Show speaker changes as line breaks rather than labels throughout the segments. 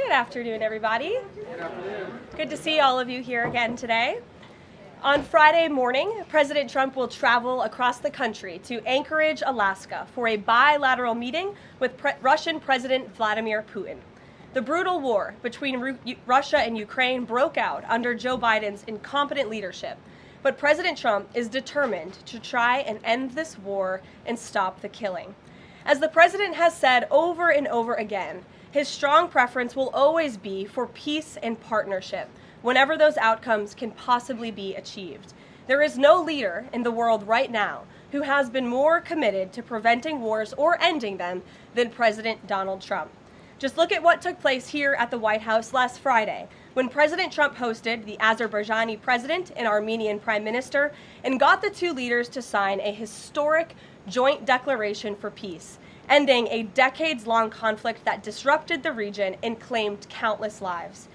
Good afternoon, everybody.
Good afternoon.
Good to see all of you here again today. On Friday morning, President Trump will travel across the country to Anchorage, Alaska for a bilateral meeting with Russian President Vladimir Putin. The brutal war between Russia and Ukraine broke out under Joe Biden's incompetent leadership, but President Trump is determined to try and end this war and stop the killing. As the president has said over and over again, his strong preference will always be for peace and partnership, whenever those outcomes can possibly be achieved. There is no leader in the world right now who has been more committed to preventing wars or ending them than President Donald Trump. Just look at what took place here at the White House last Friday, when President Trump hosted the Azerbaijani president and Armenian prime minister and got the two leaders to sign a historic joint declaration for peace, ending a decades-long conflict that disrupted the region and claimed countless lives.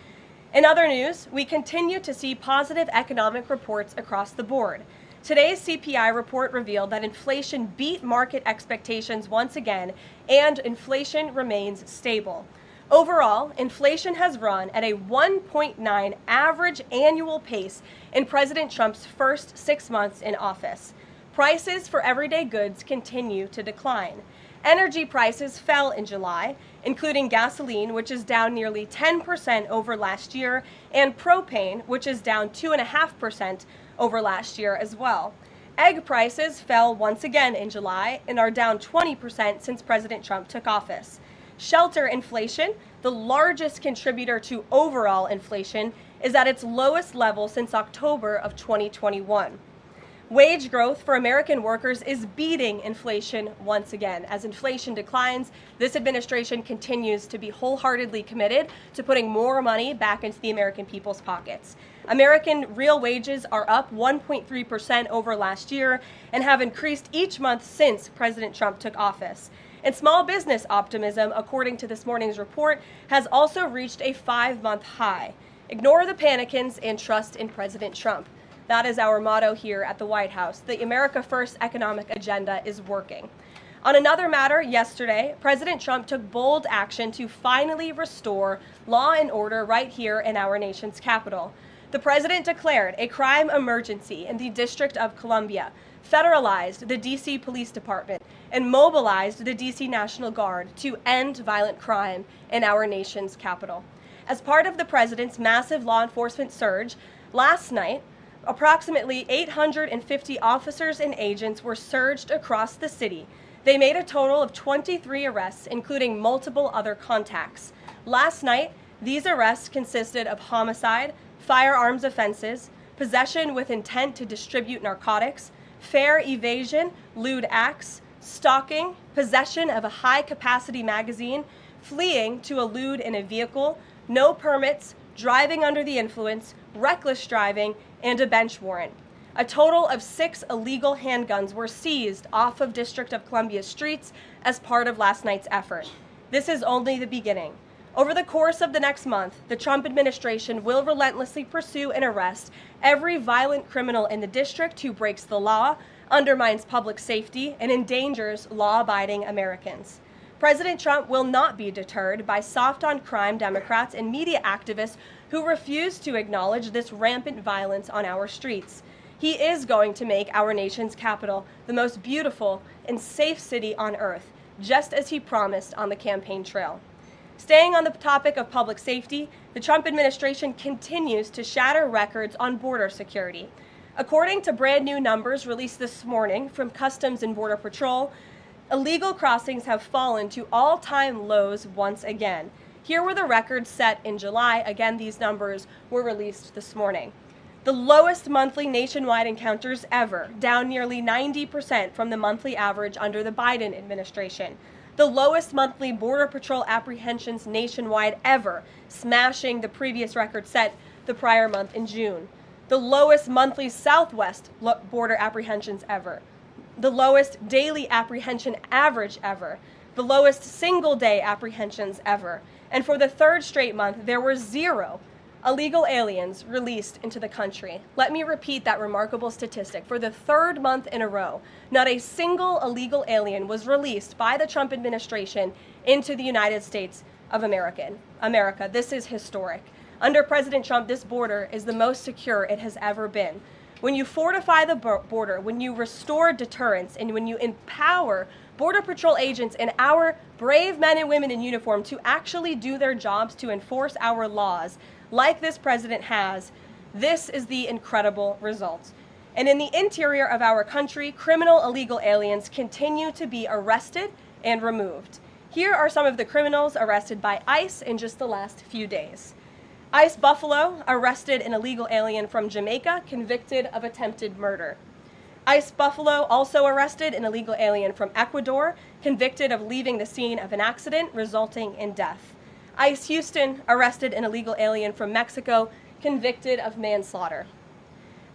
In other news, we continue to see positive economic reports across the board. Today's CPI report revealed that inflation beat market expectations once again, and inflation remains stable. Overall, inflation has run at a 1.9 average annual pace in President Trump's first 6 months in office. Prices for everyday goods continue to decline. Energy prices fell in July, including gasoline, which is down nearly 10% over last year, and propane, which is down 2.5% over last year as well. Egg prices fell once again in July and are down 20% since President Trump took office. Shelter inflation, the largest contributor to overall inflation, is at its lowest level since October of 2021. Wage growth for American workers is beating inflation once again. As inflation declines, this administration continues to be wholeheartedly committed to putting more money back into the American people's pockets. American real wages are up 1.3% over last year and have increased each month since President Trump took office. And small business optimism, according to this morning's report, has also reached a 5-month high. Ignore the panicans and trust in President Trump. That is our motto here at the White House. The America First economic agenda is working. On another matter, yesterday, President Trump took bold action to finally restore law and order right here in our nation's capital. The president declared a crime emergency in the District of Columbia, federalized the D.C. Police Department, and mobilized the D.C. National Guard to end violent crime in our nation's capital. As part of the president's massive law enforcement surge, last night, approximately 850 officers and agents were surged across the city. They made a total of 23 arrests, including multiple other contacts. Last night, these arrests consisted of homicide, firearms offenses, possession with intent to distribute narcotics, fare evasion, lewd acts, stalking, possession of a high-capacity magazine, fleeing to elude in a vehicle, no permits, driving under the influence, reckless driving, and a bench warrant. A total of 6 illegal handguns were seized off of District of Columbia streets as part of last night's effort. This is only the beginning. Over the course of the next month, the Trump administration will relentlessly pursue and arrest every violent criminal in the district who breaks the law, undermines public safety, and endangers law-abiding Americans. President Trump will not be deterred by soft-on-crime Democrats and media activists who refuse to acknowledge this rampant violence on our streets. He is going to make our nation's capital the most beautiful and safe city on earth, just as he promised on the campaign trail. Staying on the topic of public safety, the Trump administration continues to shatter records on border security. According to brand new numbers released this morning from Customs and Border Patrol, illegal crossings have fallen to all-time lows once again. Here were the records set in July. Again, these numbers were released this morning. The lowest monthly nationwide encounters ever, down nearly 90% from the monthly average under the Biden administration. The lowest monthly Border Patrol apprehensions nationwide ever, smashing the previous record set the prior month in June. The lowest monthly Southwest border apprehensions ever. The lowest daily apprehension average ever. The lowest single-day apprehensions ever. And for the third straight month, there were 0 illegal aliens released into the country. Let me repeat that remarkable statistic. For the third month in a row, not a single illegal alien was released by the Trump administration into the United States of America. This is historic. Under President Trump, this border is the most secure it has ever been. When you fortify the border, when you restore deterrence, and when you empower Border Patrol agents and our brave men and women in uniform to actually do their jobs to enforce our laws, like this president has, this is the incredible result. And in the interior of our country, criminal illegal aliens continue to be arrested and removed. Here are some of the criminals arrested by ICE in just the last few days. ICE Buffalo arrested an illegal alien from Jamaica convicted of attempted murder. ICE Buffalo also arrested an illegal alien from Ecuador convicted of leaving the scene of an accident resulting in death. ICE Houston arrested an illegal alien from Mexico convicted of manslaughter.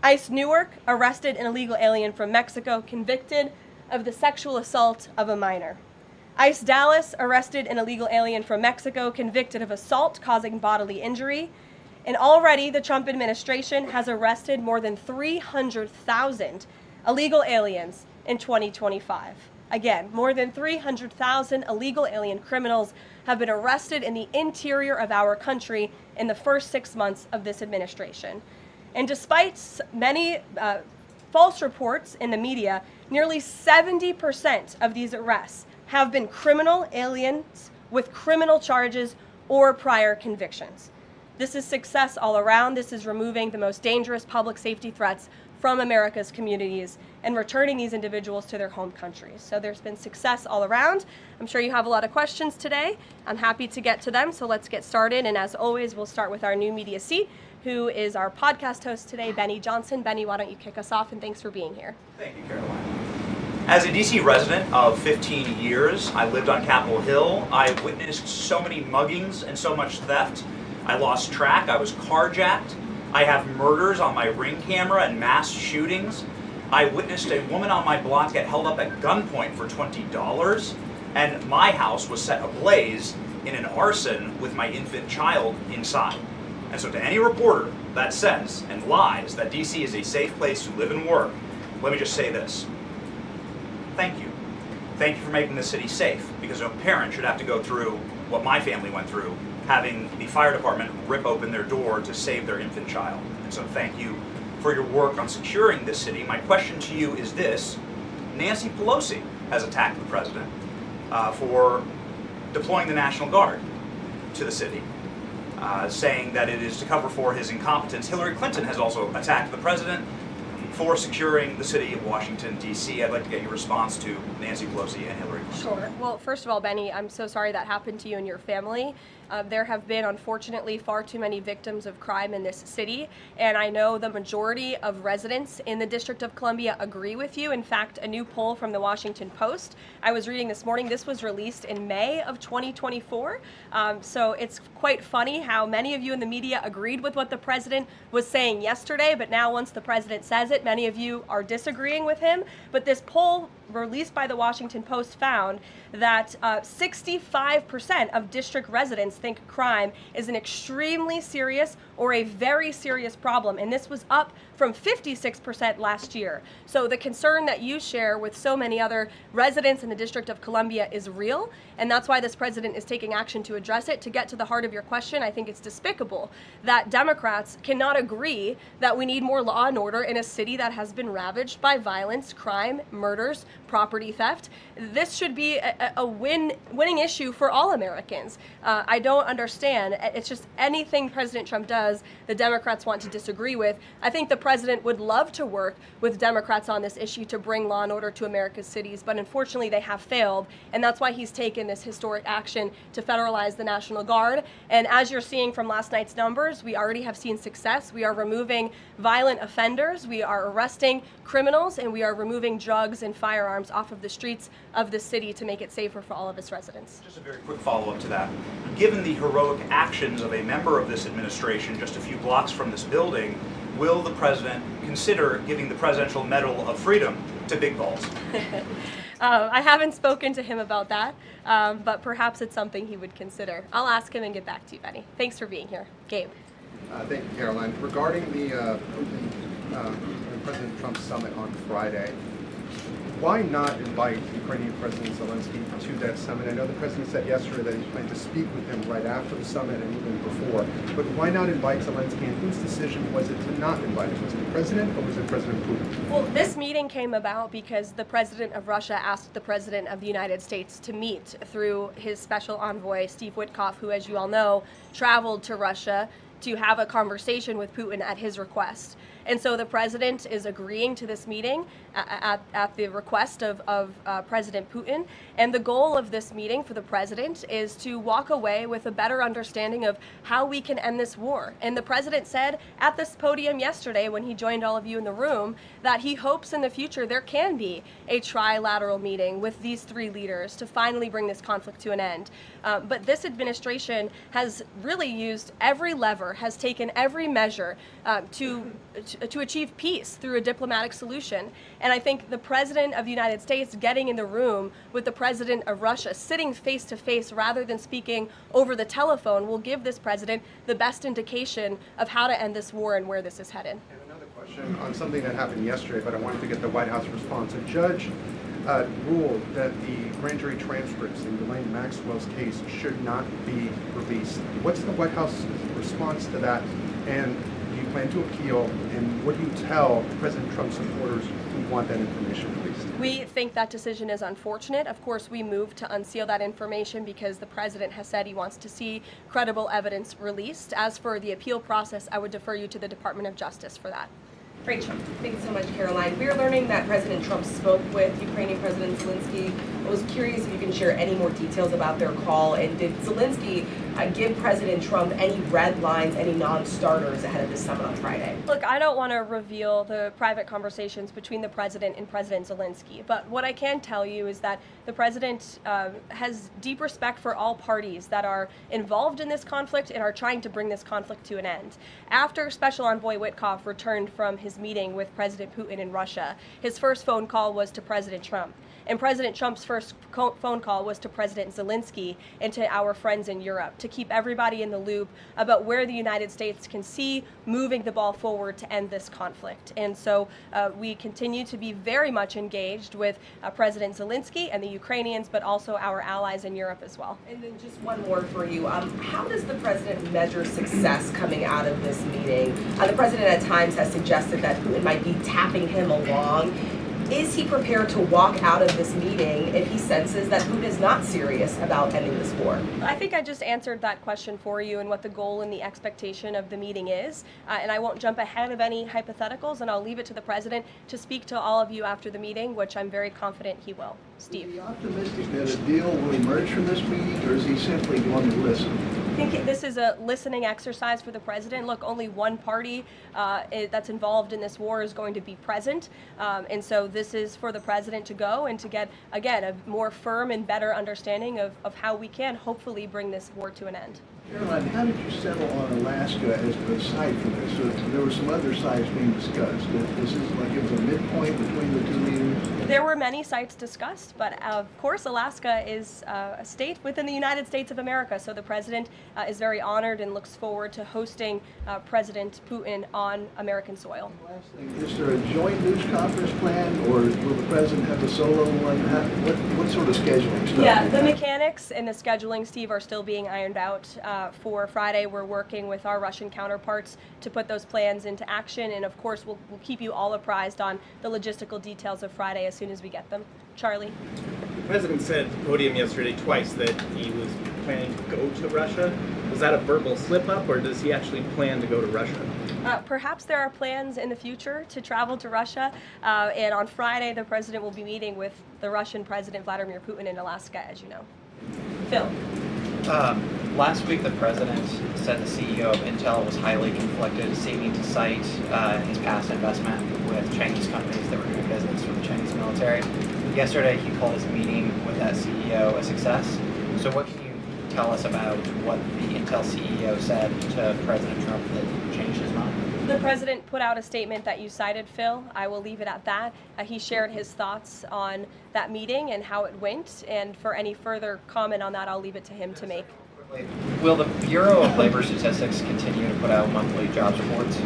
ICE Newark arrested an illegal alien from Mexico convicted of the sexual assault of a minor. ICE Dallas arrested an illegal alien from Mexico convicted of assault causing bodily injury. And already the Trump administration has arrested more than 300,000 illegal aliens in 2025. Again, more than 300,000 illegal alien criminals have been arrested in the interior of our country in the first 6 months of this administration. And despite many false reports in the media, nearly 70% of these arrests have been criminal aliens with criminal charges or prior convictions. This is success all around. This is removing the most dangerous public safety threats from America's communities and returning these individuals to their home countries. So there's been success all around. I'm sure you have a lot of questions today. I'm happy to get to them, so let's get started. And as always, we'll start with our new media seat, who is our podcast host today, Benny Johnson. Benny, why don't you kick us off, and thanks for being here.
Thank you, Karoline. As a DC resident of 15 years, I lived on Capitol Hill. I witnessed so many muggings and so much theft. I lost track. I was carjacked. I have murders on my Ring camera and mass shootings. I witnessed a woman on my block get held up at gunpoint for $20, and my house was set ablaze in an arson with my infant child inside. And so to any reporter that says and lies that DC is a safe place to live and work, let me just say this. Thank you. Thank you for making the city safe, because no parent should have to go through what my family went through, having the fire department rip open their door to save their infant child. And so thank you for your work on securing this city. My question to you is this. Nancy Pelosi has attacked the president for deploying the National Guard to the city, saying that it is to cover for his incompetence. Hillary Clinton has also attacked the president for securing the city of Washington, D.C. I'd like to get your response to Nancy Pelosi and Hillary Clinton.
Sure. Well, first of all, Benny, I'm so sorry that happened to you and your family. There have been, unfortunately, far too many victims of crime in this city, and I know the majority of residents in the District of Columbia agree with you. In fact, a new poll from the Washington Post I was reading this morning, this was released in May of 2024, so it's quite funny how many of you in the media agreed with what the president was saying yesterday, but now once the president says it, many of you are disagreeing with him. But this poll released by the Washington Post found that 65% of district residents think crime is an extremely serious or a very serious problem, and this was up from 56% last year. So the concern that you share with so many other residents in the District of Columbia is real, and that's why this president is taking action to address it. To get to the heart of your question, I think it's despicable that Democrats cannot agree that we need more law and order in a city that has been ravaged by violence, crime, murders, property theft. This should be a winning issue for all Americans. I don't understand. It's just anything President Trump does, the Democrats want to disagree with. I think the president would love to work with Democrats on this issue to bring law and order to America's cities, but unfortunately they have failed, and that's why he's taken this historic action to federalize the National Guard. And as you're seeing from last night's numbers, we already have seen success. We are removing violent offenders, we are arresting criminals, and we are removing drugs and firearms off of the streets of the city to make it safer for all of its residents.
Just a very quick follow-up to that. Given the heroic actions of a member of this administration just a few blocks from this building, will the president consider giving the Presidential Medal of Freedom to Big Balls?
I haven't spoken to him about that, but perhaps it's something he would consider. I'll ask him and get back to you, Benny. Thanks for being here. Gabe.
Thank you, Caroline. Regarding the President Trump summit on Friday, Why not invite Ukrainian President Zelensky to that summit? I know the president said yesterday that he planned to speak with him right after the summit and even before. But why not invite Zelensky, and whose decision was it to not invite him? Was it the president or was it President Putin?
Well, this meeting came about because the president of Russia asked the president of the United States to meet through his special envoy, Steve Witkoff, who, as you all know, traveled to Russia to have a conversation with Putin at his request. And so the president is agreeing to this meeting at the request of President Putin. And the goal of this meeting for the president is to walk away with a better understanding of how we can end this war. And the president said at this podium yesterday when he joined all of you in the room that he hopes in the future there can be a trilateral meeting with these three leaders to finally bring this conflict to an end. But this administration has really used every lever, has taken every measure to achieve peace through a diplomatic solution. And I think the president of the United States getting in the room with the president of Russia, sitting face to face rather than speaking over the telephone, will give this president the best indication of how to end this war and where this is headed.
And another question on something that happened yesterday, but I wanted to get the White House response. A judge ruled that the grand jury transcripts in Ghislaine Maxwell's case should not be released. What's the White House response to that? And do you plan to appeal? And what do you tell President Trump supporters who want that information released?
We think that decision is unfortunate. Of course, we moved to unseal that information because the president has said he wants to see credible evidence released. As for the appeal process, I would defer you to the Department of Justice for that.
Rachel. Thanks so much, Karoline. We are learning that President Trump spoke with Ukrainian President Zelensky. I was curious if you can share any more details about their call, and did Zelensky give President Trump any red lines, any non-starters ahead of this summit on Friday?
Look, I don't want to reveal the private conversations between the president and President Zelensky, but what I can tell you is that the president has deep respect for all parties that are involved in this conflict and are trying to bring this conflict to an end. After Special Envoy Witkoff returned from his meeting with President Putin in Russia, his first phone call was to President Trump. And President Trump's first phone call was to President Zelensky and to our friends in Europe to keep everybody in the loop about where the United States can see moving the ball forward to end this conflict. And so we continue to be very much engaged with President Zelensky and the Ukrainians, but also our allies in Europe as well.
And then just one more for you. How does the president measure success coming out of this meeting? The president at times has suggested that Putin might be tapping him along. Is he prepared to walk out of this meeting if he senses that Putin is not serious about ending this war?
I think I just answered that question for you and what the goal and the expectation of the meeting is. And I won't jump ahead of any hypotheticals, and I'll leave it to the president to speak to all of you after the meeting, which I'm very confident he will. Steve.
Is he optimistic that a deal will emerge from this meeting, or is he simply going to listen?
I think this is a listening exercise for the president. Look, only one party that's involved in this war is going to be present. And so this is for the president to go and to get, again, a more firm and better understanding of how we can hopefully bring this war to an end.
Caroline, how did you settle on Alaska as the site for this? So there were some other sites being discussed. This is like it was a midpoint between the two leaders?
There were many sites discussed, but of course Alaska is a state within the United States of America, so the president is very honored and looks forward to hosting President Putin on American soil.
Last thing, is there a joint news conference plan, or will the president have a solo one? What sort of scheduling stuff?
Yeah, the mechanics and the scheduling, Steve, are still being ironed out. For Friday, we're working with our Russian counterparts to put those plans into action, and of course we'll keep you all apprised on the logistical details of Friday as soon as we get them. Charlie?
The president said at the podium yesterday twice that he was planning to go to Russia. Was that a verbal slip-up, or does he actually plan to go to Russia?
Perhaps there are plans in the future to travel to Russia, and on Friday the president will be meeting with the Russian President Vladimir Putin in Alaska, as you know. Phil?
Last week, the president said the CEO of Intel was highly conflicted, seeming to cite his past investment with Chinese companies that were doing business with the Chinese military. Yesterday, he called his meeting with that CEO a success. So what can you tell us about what the Intel CEO said to President Trump that changed his mind?
The president put out a statement that you cited, Phil. I will leave it at that. He shared his thoughts on that meeting and how it went, and for any further comment on that, I'll leave it to him to make.
Will the Bureau of Labor Statistics continue to put out monthly jobs reports?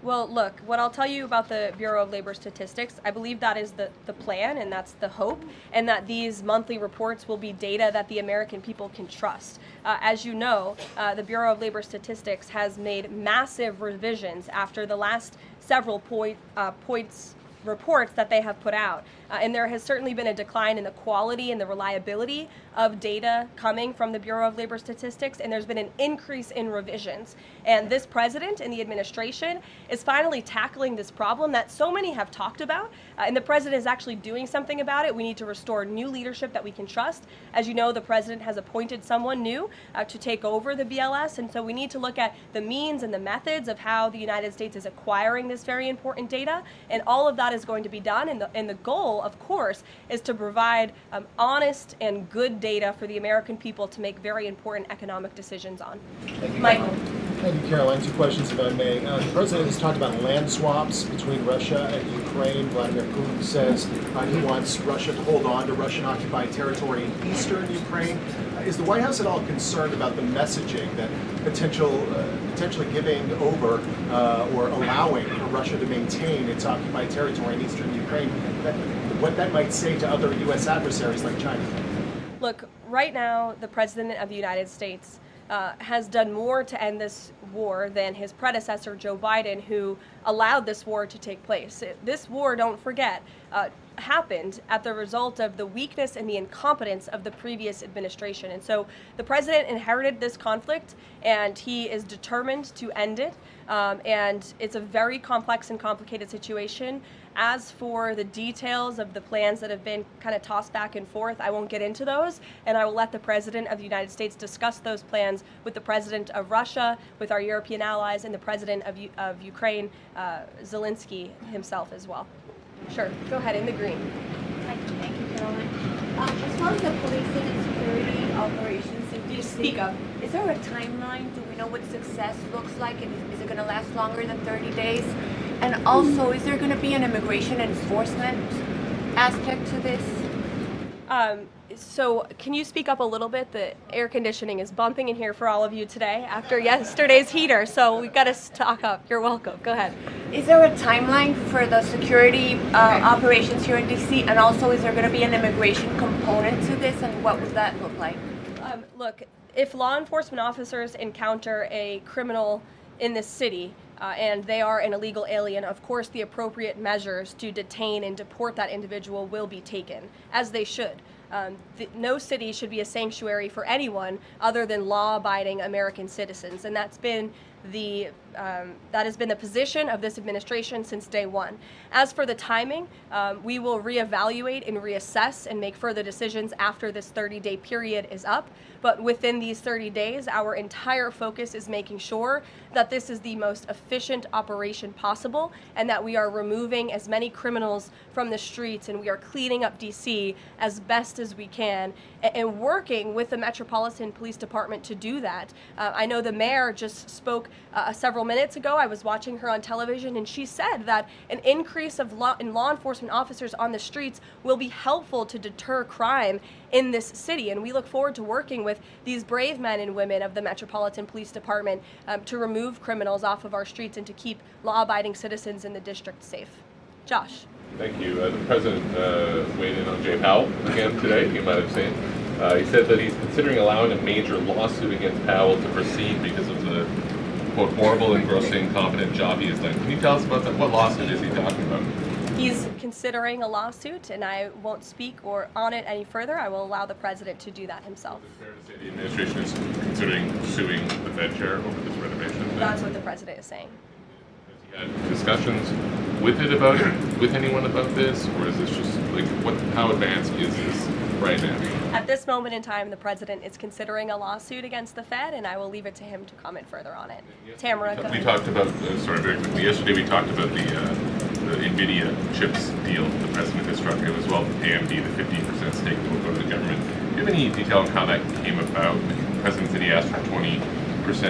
Well, look, what I'll tell you about the Bureau of Labor Statistics, I believe that is the plan and that's the hope, and that these monthly reports will be data that the American people can trust. As you know, the Bureau of Labor Statistics has made massive revisions after the last several reports that they have put out. And there has certainly been a decline in the quality and the reliability of data coming from the Bureau of Labor Statistics, and there's been an increase in revisions. And this president and the administration is finally tackling this problem that so many have talked about, and the president is actually doing something about it. We need to restore new leadership that we can trust. As you know, the president has appointed someone new to take over the BLS, and so we need to look at the means and the methods of how the United States is acquiring this very important data, and all of that is going to be done, and the goal, of course, is to provide honest and good data for the American people to make very important economic decisions on. Michael.
Thank you, Caroline. 2 questions, if I may. The president has talked about land swaps between Russia and Ukraine. Vladimir Putin says he wants Russia to hold on to Russian-occupied territory in eastern Ukraine. Is the White House at all concerned about the messaging that potentially giving over or allowing for Russia to maintain its occupied territory in eastern Ukraine, what that might say to other U.S. adversaries like China?
Look, right now, the President of the United States has done more to end this war than his predecessor, Joe Biden, who allowed this war to take place. This war, don't forget, happened at the result of the weakness and the incompetence of the previous administration. And so the president inherited this conflict, and he is determined to end it. And it's a very complex and complicated situation. As for the details of the plans that have been kind of tossed back and forth, I won't get into those, and I will let the President of the United States discuss those plans with the President of Russia, with our European allies, and the President of Ukraine, Zelensky himself as well. Sure, go ahead, in the green.
Thank you, Caroline. As far as the policing and security operations in DC,
Speak up.
Is there a timeline? Do we know what success looks like? And is it going to last longer than 30 days? And also, is there going to be an immigration enforcement aspect to this?
So can you speak up a little bit? The air conditioning is bumping in here for all of you today after yesterday's heater, so we've got to stock up. You're welcome. Go ahead.
Is there a timeline for the security operations here in DC? And also, is there going to be an immigration component to this? And what would that look like?
Look, if law enforcement officers encounter a criminal in this city, and they are an illegal alien, of course the appropriate measures to detain and deport that individual will be taken, as they should. No city should be a sanctuary for anyone other than law-abiding American citizens, and that has been the position of this administration since day one. As for the timing, we will reevaluate and reassess and make further decisions after this 30-day period is up. But within these 30 days, our entire focus is making sure that this is the most efficient operation possible and that we are removing as many criminals from the streets and we are cleaning up DC as best as we can and working with the Metropolitan Police Department to do that. I know the mayor just spoke several minutes ago. I was watching her on television, and she said that an increase in law enforcement officers on the streets will be helpful to deter crime in this city, and we look forward to working with these brave men and women of the Metropolitan Police Department to remove criminals off of our streets and to keep law-abiding citizens in the district safe. Josh.
Thank you. The President weighed in on Jay Powell again today, you might have seen. He said that he's considering allowing a major lawsuit against Powell to proceed because of the, quote, horrible and grossly incompetent job he has done. Can you tell us about that? What lawsuit is he talking about?
He's considering a lawsuit, and I won't speak on it any further. I will allow the President to do that himself.
Is it fair to say the administration is considering suing the Fed chair over this renovation?
That's what the President is saying.
Has he had discussions with anyone about this, or is this just like how advanced is this right now?
At this moment in time, the President is considering a lawsuit against the Fed, and I will leave it to him to comment further on it. Tamara, go ahead.
We talked about, yesterday we talked about the NVIDIA chips deal the President has struck. It was AMD, the 15% stake that will go to the government. Do you have any detail on how that came about? The President said he asked for 20%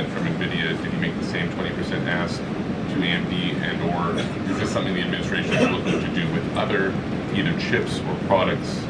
from NVIDIA. Did he make the same 20% ask to AMD, and or is this something the administration is looking to do with other either chips or products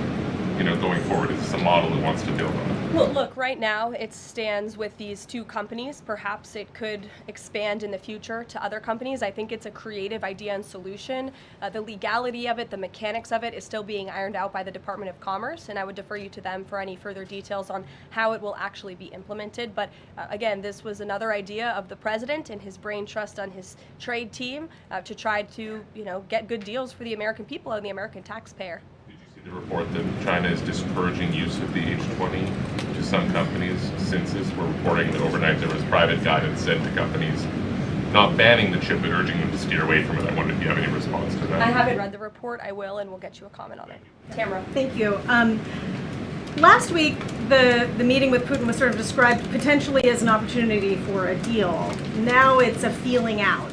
going forward? Is this a model it wants to build on?
Well, look, right now it stands with these two companies. Perhaps it could expand in the future to other companies. I think it's a creative idea and solution. The legality of it, the mechanics of it is still being ironed out by the Department of Commerce, and I would defer you to them for any further details on how it will actually be implemented. But again, this was another idea of the president and his brain trust on his trade team to try to, get good deals for the American people and the American taxpayer.
The report that China is discouraging use of the H-20 to some companies. Since this, we're reporting that overnight there was private guidance sent to companies not banning the chip but urging them to steer away from it. I wonder if you have any response to that.
I haven't read the report. I will, and we'll get you a comment on it. Tamara.
Thank you. Last week, the meeting with Putin was sort of described potentially as an opportunity for a deal. Now it's a feeling out.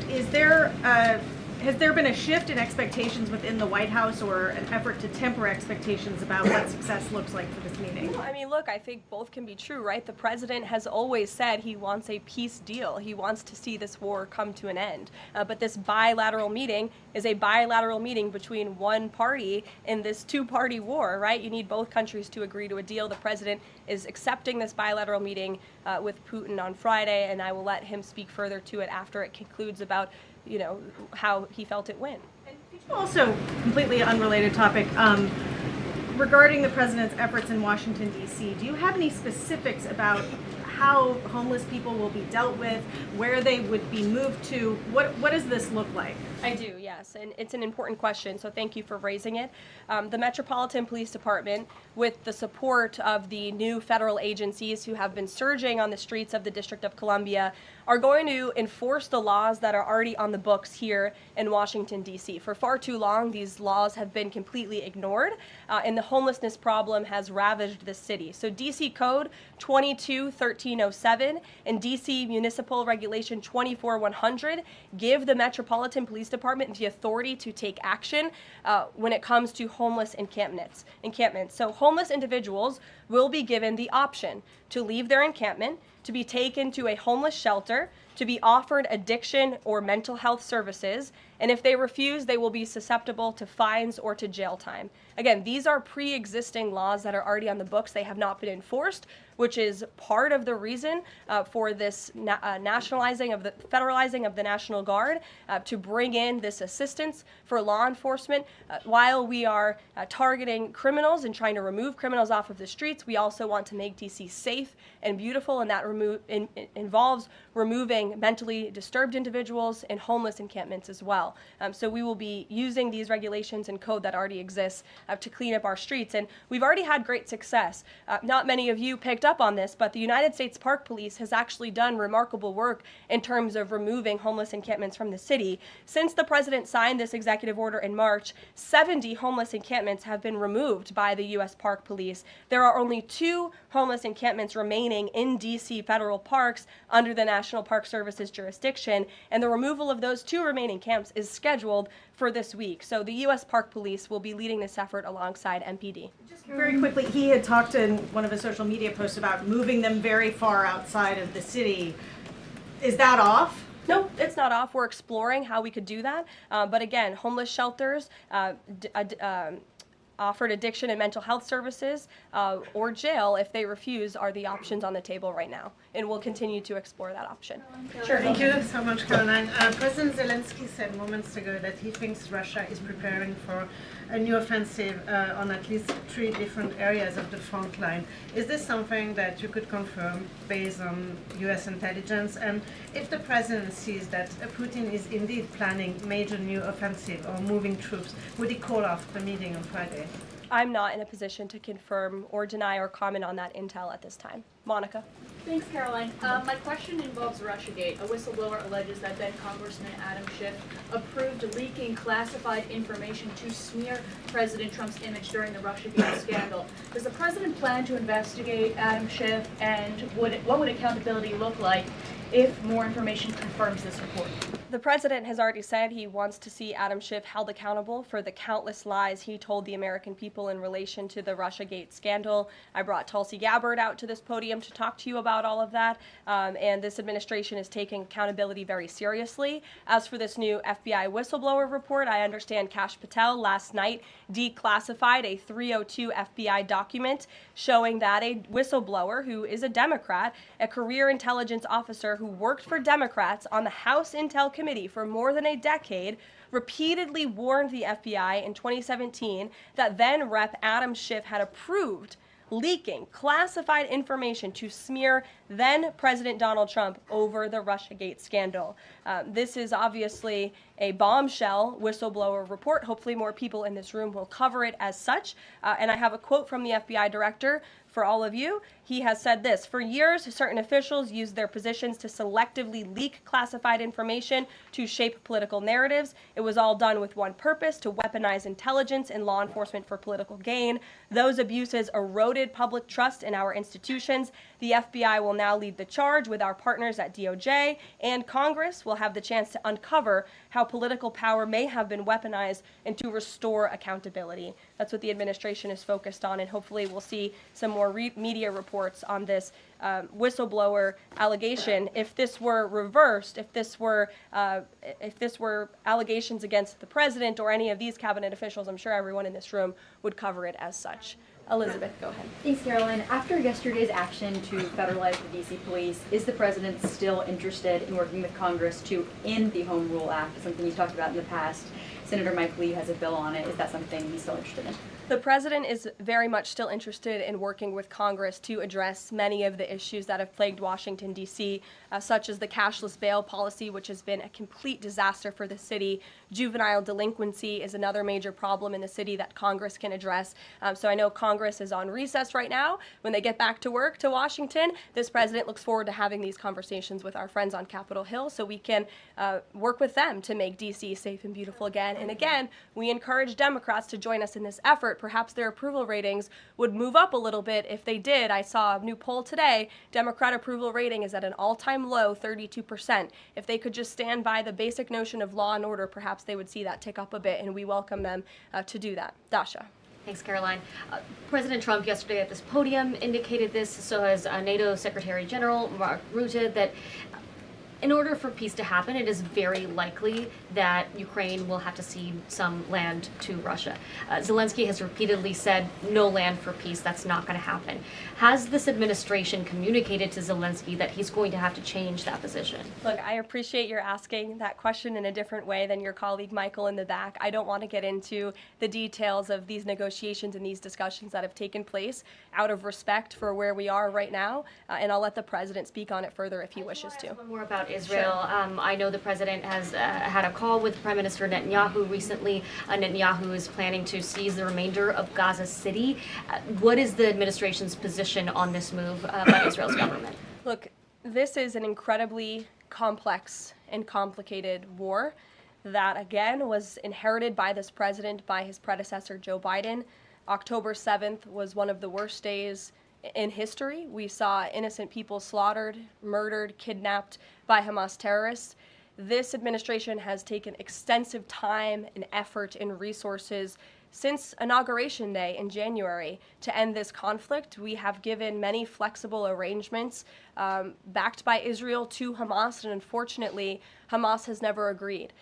Has there been a shift in expectations within the White House or an effort to temper expectations about what success looks like for this meeting?
Well, I mean, look, I think both can be true, right? The president has always said he wants a peace deal. He wants to see this war come to an end. But this bilateral meeting is a bilateral meeting between one party in this two-party war, right? You need both countries to agree to a deal. The president is accepting this bilateral meeting with Putin on Friday, and I will let him speak further to it after it concludes about how he felt it went.
And also, completely unrelated topic, regarding the president's efforts in Washington, D.C., do you have any specifics about how homeless people will be dealt with, where they would be moved to? What does this look like?
I do, yes, and it's an important question, so thank you for raising it. The Metropolitan Police Department, with the support of the new federal agencies who have been surging on the streets of the District of Columbia, are going to enforce the laws that are already on the books here in Washington, D.C. For far too long, these laws have been completely ignored, and the homelessness problem has ravaged the city. So D.C. Code 22-1307 and D.C. Municipal Regulation 24-100 give the Metropolitan Police Department the authority to take action when it comes to homeless encampments. So homeless individuals will be given the option to leave their encampment, to be taken to a homeless shelter, to be offered addiction or mental health services, and if they refuse, they will be susceptible to fines or to jail time. Again, these are pre-existing laws that are already on the books. They have not been enforced, which is part of the reason for this federalizing of the National Guard to bring in this assistance for law enforcement. While we are targeting criminals and trying to remove criminals off of the streets, we also want to make DC safe and beautiful, and that involves removing mentally disturbed individuals in homeless encampments as well. So we will be using these regulations and code that already exists to clean up our streets, and we've already had great success. Not many of you picked up on this, but the United States Park Police has actually done remarkable work in terms of removing homeless encampments from the city. Since the president signed this executive order in March, 70 homeless encampments have been removed by the U.S. Park Police. There are only 2 homeless encampments remaining in D.C. federal parks under the National Park Service's jurisdiction, and the removal of those 2 remaining camps is scheduled for this week. So the U.S. Park Police will be leading this effort alongside MPD.
Just very quickly, he had talked in one of his social media posts about moving them very far outside of the city. Is that off?
No, it's not off. We're exploring how we could do that. But again, homeless shelters, offered addiction and mental health services, or jail if they refuse are the options on the table right now. And we'll continue to explore that option.
Sure. Thank you so much, Karoline. President Zelensky said moments ago that he thinks Russia is preparing for a new offensive on at least 3 different areas of the front line. Is this something that you could confirm based on U.S. intelligence? And if the president sees that Putin is indeed planning major new offensive or moving troops, would he call off the meeting on Friday?
I'm not in a position to confirm or deny or comment on that intel at this time. Monica.
Thanks, Caroline. My question involves Russiagate. A whistleblower alleges that then Congressman Adam Schiff approved leaking classified information to smear President Trump's image during the Russiagate scandal. Does the president plan to investigate Adam Schiff, and what would accountability look like if more information confirms this report?
The president has already said he wants to see Adam Schiff held accountable for the countless lies he told the American people in relation to the Russiagate scandal. I brought Tulsi Gabbard out to this podium to talk to you about all of that, and this administration is taking accountability very seriously. As for this new FBI whistleblower report, I understand Kash Patel last night declassified a 302 FBI document showing that a whistleblower who is a Democrat, a career intelligence officer who worked for Democrats on the House Intel Committee for more than a decade, repeatedly warned the FBI in 2017 that then Rep. Adam Schiff had approved leaking classified information to smear then President Donald Trump over the Russiagate scandal. This is obviously a bombshell whistleblower report. Hopefully more people in this room will cover it as such. And I have a quote from the FBI director for all of you. He has said this: "For years, certain officials used their positions to selectively leak classified information to shape political narratives. It was all done with one purpose: to weaponize intelligence and law enforcement for political gain. Those abuses eroded public trust in our institutions. The FBI will now lead the charge with our partners at DOJ, and Congress will have the chance to uncover how political power may have been weaponized and to restore accountability." That's what the administration is focused on, and hopefully we'll see some more media reports on this whistleblower allegation. If this were reversed, if this were allegations against the president or any of these cabinet officials, I'm sure everyone in this room would cover it as such. Elizabeth, go ahead.
Thanks, Caroline. After yesterday's action to federalize the D.C. police, is the president still interested in working with Congress to end the Home Rule Act, something he's talked about in the past? Senator Mike Lee has a bill on it. Is that something he's still interested in?
The president is very much still interested in working with Congress to address many of the issues that have plagued Washington, D.C., such as the cashless bail policy, which has been a complete disaster for the city. Juvenile delinquency is another major problem in the city that Congress can address. So I know Congress is on recess right now. When they get back to work to Washington, this president looks forward to having these conversations with our friends on Capitol Hill so we can work with them to make D.C. safe and beautiful again. And again, we encourage Democrats to join us in this effort. Perhaps their approval ratings would move up a little bit if they did. I saw a new poll today. Democrat approval rating is at an all-time low, 32%. If they could just stand by the basic notion of law and order, perhaps they would see that tick up a bit, and we welcome them to do that. Dasha.
Thanks, Caroline. President Trump yesterday at this podium indicated this, so has NATO Secretary General Mark Rutte, that in order for peace to happen, it is very likely that Ukraine will have to cede some land to Russia. Zelensky has repeatedly said no land for peace. That's not going to happen. Has this administration communicated to Zelensky that he's going to have to change that position?
Look, I appreciate your asking that question in a different way than your colleague Michael in the back. I don't want to get into the details of these negotiations and these discussions that have taken place out of respect for where we are right now, and I'll let the president speak on it further if he wishes to.
One more about Israel. Sure. I know the president has had a call with Prime Minister Netanyahu recently. Netanyahu is planning to seize the remainder of Gaza City. What is the administration's position on this move by Israel's government?
Look, this is an incredibly complex and complicated war that, again, was inherited by this president, by his predecessor, Joe Biden. October 7th was one of the worst days in history. We saw innocent people slaughtered, murdered, kidnapped by Hamas terrorists. This administration has taken extensive time and effort and resources since Inauguration Day in January to end this conflict. We have given many flexible arrangements backed by Israel to Hamas, and unfortunately, Hamas has never agreed.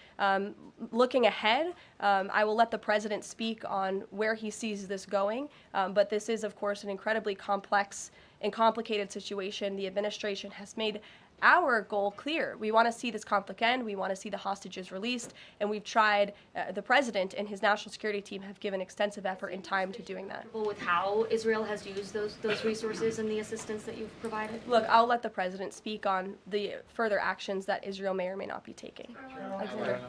Looking ahead, I will let the president speak on where he sees this going, but this is, of course, an incredibly complex and complicated situation. The administration has made our goal clear. We want to see this conflict end. We want to see the hostages released, and we've tried. The president and his national security team have given extensive effort and time to doing that.
With how Israel has used those resources and the assistance that you've provided?
Look, I'll let the president speak on the further actions that Israel may or may not be taking.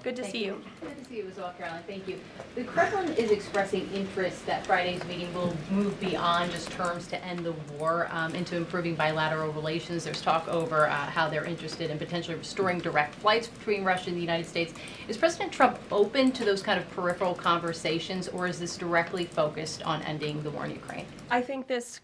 Good to see you.
Good to see you as well, Caroline. Thank you. The Kremlin is expressing interest that Friday's meeting will move beyond just terms to end the war into improving bilateral relations. There's talk over how
how they're interested in potentially restoring direct flights between Russia and the United States. Is President Trump open to those kind of peripheral conversations, or is this directly focused on ending the war in Ukraine?
I think this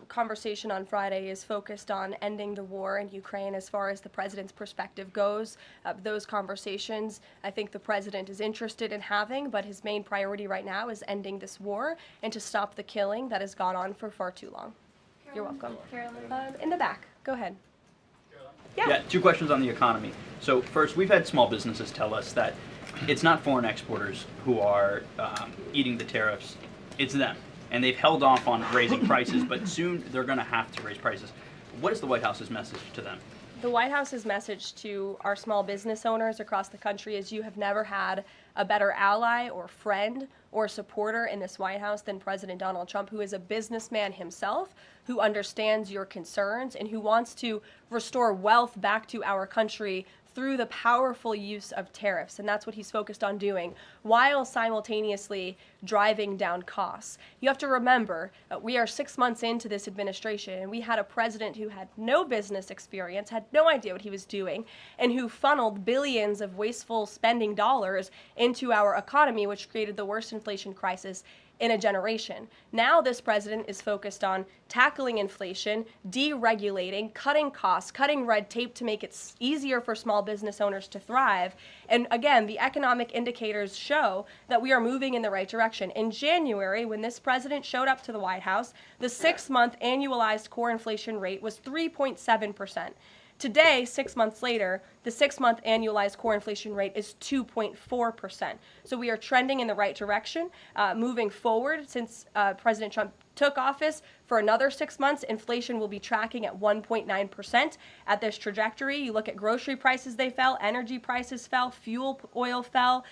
conversation on Friday is focused on ending the war in Ukraine as far as the president's perspective goes. Those conversations, I think the president is interested in having, but his main priority right now is ending this war and to stop the killing that has gone on for far too long. You're welcome. In the back, go ahead.
Yeah, two questions on the economy. So first, we've had small businesses tell us that it's not foreign exporters who are eating the tariffs, it's them. And they've held off on raising prices, but soon they're going to have to raise prices. What is the White House's message to them?
The White House's message to our small business owners across the country is you have never had a better ally or friend or supporter in this White House than President Donald Trump, who is a businessman himself, who understands your concerns, and who wants to restore wealth back to our country through the powerful use of tariffs. And that's what he's focused on doing, while simultaneously driving down costs. You have to remember, we are 6 months into this administration, and we had a president who had no business experience, had no idea what he was doing, and who funneled billions of wasteful spending dollars into our economy, which created the worst inflation crisis in a generation. Now this president is focused on tackling inflation, deregulating, cutting costs, cutting red tape to make it easier for small business owners to thrive. And again, the economic indicators show that we are moving in the right direction. In January, when this president showed up to the White House, the 6-month annualized core inflation rate was 3.7%. Today, 6 months later, the 6-month annualized core inflation rate is 2.4%. So we are trending in the right direction. Moving forward, since President Trump took office, for another 6 months, inflation will be tracking at 1.9% at this trajectory. You look at grocery prices, they fell, energy prices fell, fuel oil fell,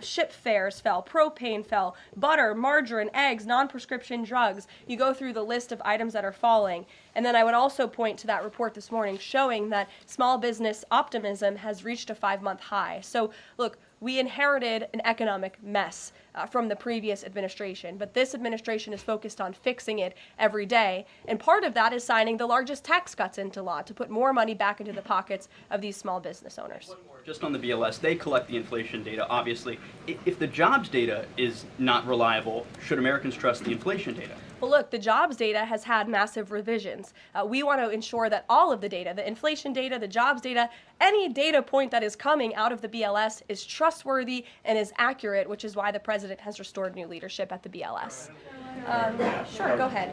ship fares fell, propane fell, butter, margarine, eggs, non-prescription drugs. You go through the list of items that are falling. And then I would also point to that report this morning showing that small business optimism has reached a 5-month high. So look, we inherited an economic mess from the previous administration, but this administration is focused on fixing it every day. And part of that is signing the largest tax cuts into law to put more money back into the pockets of these small business owners.
Just on the BLS, they collect the inflation data, obviously. If the jobs data is not reliable, should Americans trust the inflation data?
Well, look, the jobs data has had massive revisions. We want to ensure that all of the data, the inflation data, the jobs data, any data point that is coming out of the BLS is trustworthy and is accurate, which is why the president has restored new leadership at the BLS. Sure, go ahead.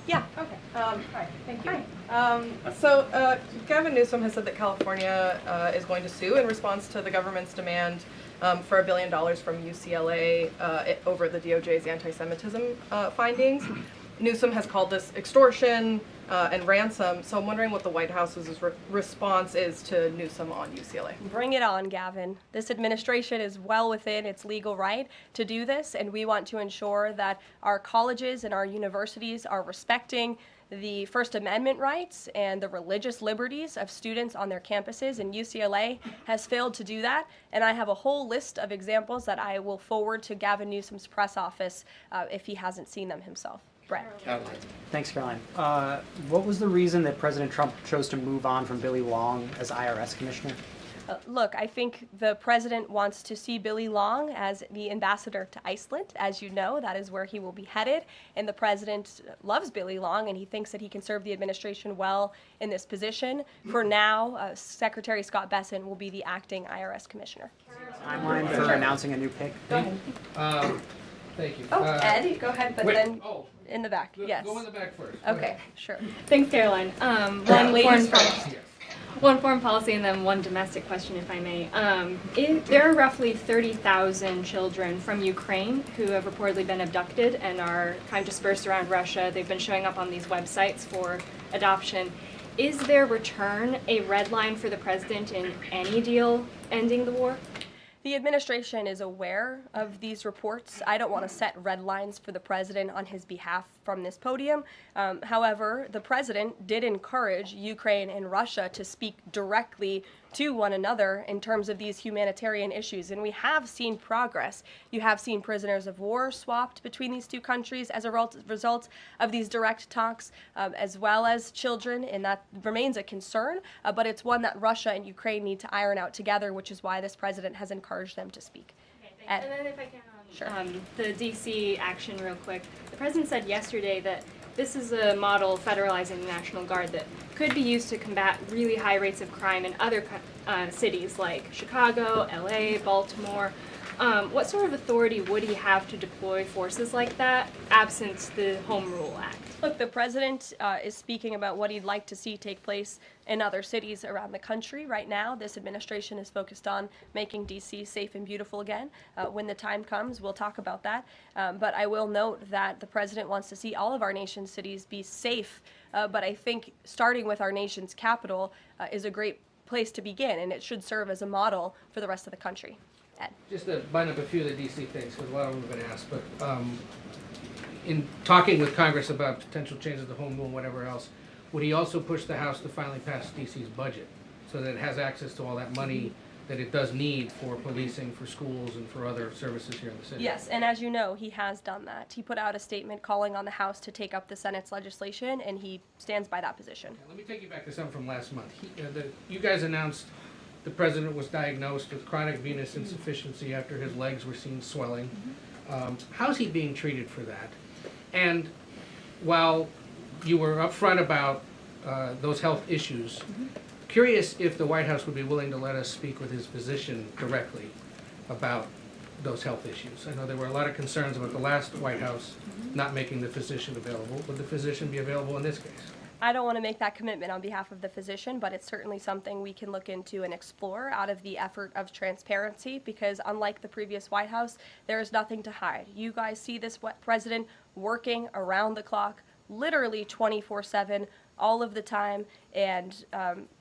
Yeah.
Okay. Hi. Thank you. So Gavin Newsom has said that California is going to sue in response to the government's demand for $1 billion from UCLA over the DOJ's anti-Semitism findings. Newsom has called this extortion and ransom. So I'm wondering what the White House's response is to Newsom on UCLA.
Bring it on, Gavin. This administration is well within its legal right to do this, and we want to ensure that our colleges and our universities are respecting the First Amendment rights and the religious liberties of students on their campuses, and UCLA has failed to do that. And I have a whole list of examples that I will forward to Gavin Newsom's press office if he hasn't seen them himself. Brett.
Thanks, Caroline. What was the reason that President Trump chose to move on from Billy Long as IRS Commissioner?
Look, I think the president wants to see Billy Long as the ambassador to Iceland. As you know, that is where he will be headed. And the president loves Billy Long, and he thinks that he can serve the administration well in this position. For now, Secretary Scott Bessent will be the acting IRS Commissioner.
Timeline for announcing a new pick?
Go ahead.
Thank you.
Ed, go ahead, but
wait,
then in the back. Yes.
Go in the back first.
Okay, sure.
Thanks, Caroline. One foreign policy and then one domestic question, if I may. There are roughly 30,000 children from Ukraine who have reportedly been abducted and are kind of dispersed around Russia. They've been showing up on these websites for adoption. Is their return a red line for the president in any deal ending the war?
The administration is aware of these reports. I don't want to set red lines for the president on his behalf from this podium. However, the president did encourage Ukraine and Russia to speak directly to one another in terms of these humanitarian issues. And we have seen progress. You have seen prisoners of war swapped between these two countries as a result of these direct talks, as well as children, and that remains a concern, but it's one that Russia and Ukraine need to iron out together, which is why this president has encouraged them to speak.
And then if I can,
Sure.
The DC action real quick. The president said yesterday that this is a model federalizing the National Guard that could be used to combat really high rates of crime in other cities like Chicago, LA, Baltimore. What sort of authority would he have to deploy forces like that, absent the Home Rule Act?
Look, the president is speaking about what he'd like to see take place in other cities around the country. Right now, this administration is focused on making D.C. safe and beautiful again. When the time comes, we'll talk about that. But I will note that the president wants to see all of our nation's cities be safe. But I think starting with our nation's capital is a great place to begin, and it should serve as a model for the rest of the country. Ed.
Just to bind up a few of the D.C. things, because a lot of them have been asked, but in talking with Congress about potential changes to home rule and whatever else, would he also push the House to finally pass D.C.'s budget so that it has access to all that money that it does need for policing, for schools, and for other services here in the city?
Yes, and as you know, he has done that. He put out a statement calling on the House to take up the Senate's legislation, and he stands by that position.
Let me take you back to something from last month. You guys announced the president was diagnosed with chronic venous insufficiency after his legs were seen swelling. How's he being treated for that? And while you were upfront about those health issues, curious if the White House would be willing to let us speak with his physician directly about those health issues. I know there were a lot of concerns about the last White House not making the physician available. Would the physician be available in this case?
I don't want to make that commitment on behalf of the physician, but it's certainly something we can look into and explore out of the effort of transparency, because unlike the previous White House, there is nothing to hide. You guys see this president working around the clock, literally 24/7, all of the time, and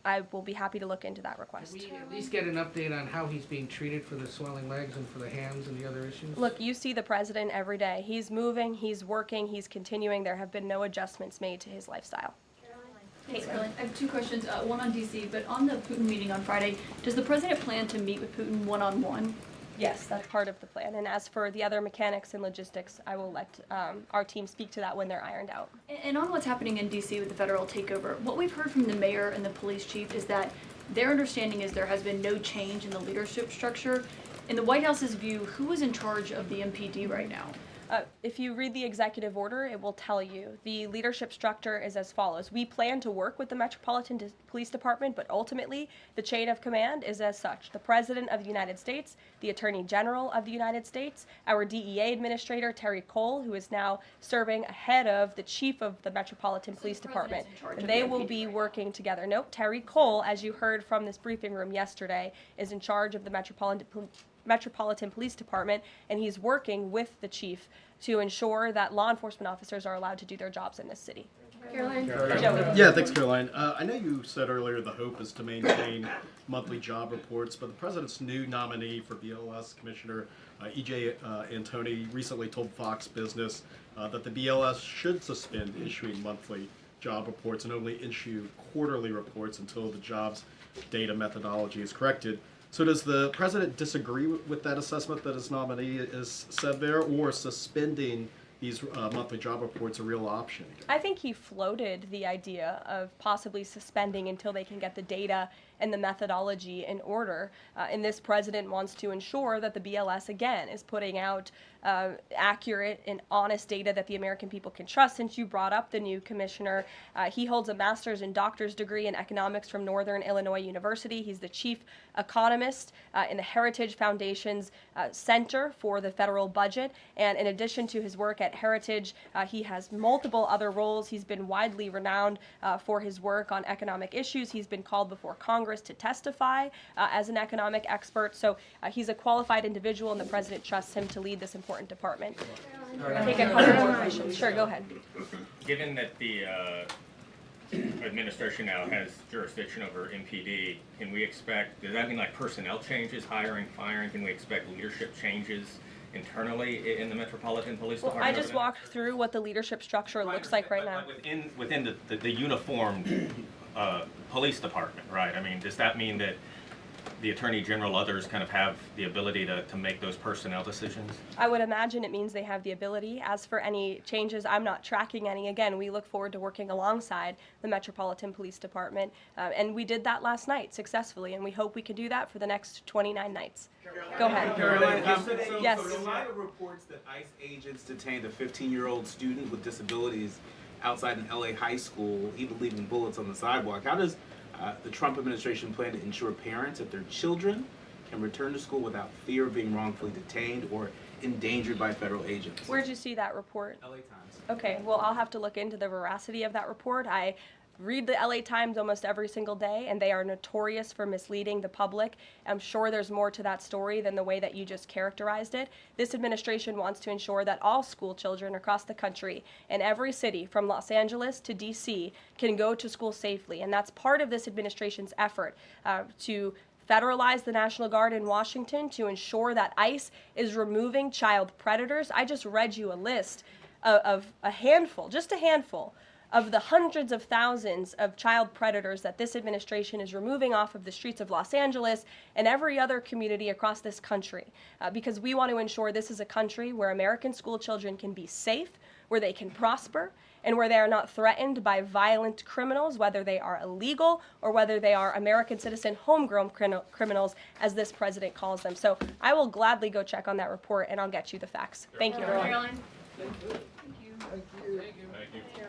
I will be happy to look into that request.
Can we at least get an update on how he's being treated for the swelling legs and for the hands and the other issues?
Look, you see the president every day. He's moving, he's working, he's continuing. There have been no adjustments made to his lifestyle.
Thanks, Karoline. I have two questions, one on D.C., but on the Putin meeting on Friday, does the president plan to meet with Putin one-on-one?
Yes, that's part of the plan. And as for the other mechanics and logistics, I will let our team speak to that when they're ironed out.
And on what's happening in D.C. with the federal takeover, what we've heard from the mayor and the police chief is that their understanding is there has been no change in the leadership structure. In the White House's view, who is in charge of the MPD right now?
If you read the executive order, it will tell you the leadership structure is as follows. We plan to work with the Metropolitan Police Department, but ultimately the chain of command is as such. The President of the United States, the Attorney General of the United States, our DEA Administrator, Terry Cole, who is now serving ahead of the Chief of the Metropolitan Police Department. They will be working together. Nope, Terry Cole, as you heard from this briefing room yesterday, is in charge of the Metropolitan Police Department, and he's working with the chief to ensure that law enforcement officers are allowed to do their jobs in this city.
Caroline?
Yeah, thanks, Caroline. I know you said earlier the hope is to maintain monthly job reports, but the president's new nominee for BLS Commissioner, E.J. Antoni, recently told Fox Business that the BLS should suspend issuing monthly job reports and only issue quarterly reports until the jobs data methodology is corrected. So does the president disagree with that assessment that his nominee has said there, or suspending these monthly job reports a real option?
I think he floated the idea of possibly suspending until they can get the data and the methodology in order. And this president wants to ensure that the BLS, again, is putting out accurate and honest data that the American people can trust. Since you brought up the new commissioner, he holds a master's and doctor's degree in economics from Northern Illinois University. He's the chief economist in the Heritage Foundation's Center for the Federal Budget. And in addition to his work at Heritage, he has multiple other roles. He's been widely renowned for his work on economic issues. He's been called before Congress to testify as an economic expert. So he's a qualified individual, and the president trusts him to lead this important department. I think I covered more questions. Sure, go ahead.
Given that the administration now has jurisdiction over MPD, can we expect, does that mean like personnel changes, hiring, firing? Can we expect leadership changes internally in the Metropolitan Police Department?
I just walked through what the leadership structure looks like right now.
Within the uniformed police department, right? I mean, does that mean that the Attorney General, others kind of have the ability to make those personnel decisions?
I would imagine it means they have the ability. As for any changes, I'm not tracking any. Again, we look forward to working alongside the Metropolitan Police Department, and we did that last night successfully, and we hope we can do that for the next 29 nights. Go ahead. Yes.
So in light of reports that ICE agents detained a 15-year-old student with disabilities outside an LA high school, even leaving bullets on the sidewalk, how does the Trump administration plan to ensure parents that their children can return to school without fear of being wrongfully detained or endangered by federal agents?
Where'd you see that report?
LA Times.
Okay, well, I'll have to look into the veracity of that report. I read the LA Times almost every single day, and they are notorious for misleading the public. I'm sure there's more to that story than the way that you just characterized it. This administration wants to ensure that all school children across the country in every city, from Los Angeles to DC, can go to school safely. And that's part of this administration's effort to federalize the National Guard in Washington, to ensure that ICE is removing child predators. I just read you a list of a handful, just a handful, of the hundreds of thousands of child predators that this administration is removing off of the streets of Los Angeles and every other community across this country, because we want to ensure this is a country where American school children can be safe, where they can prosper, and where they are not threatened by violent criminals, whether they are illegal or whether they are American citizen homegrown criminals, as this president calls them. So I will gladly go check on that report, and I'll get you the facts. Thank you, everyone.
Thank you.
Thank you.
Thank you.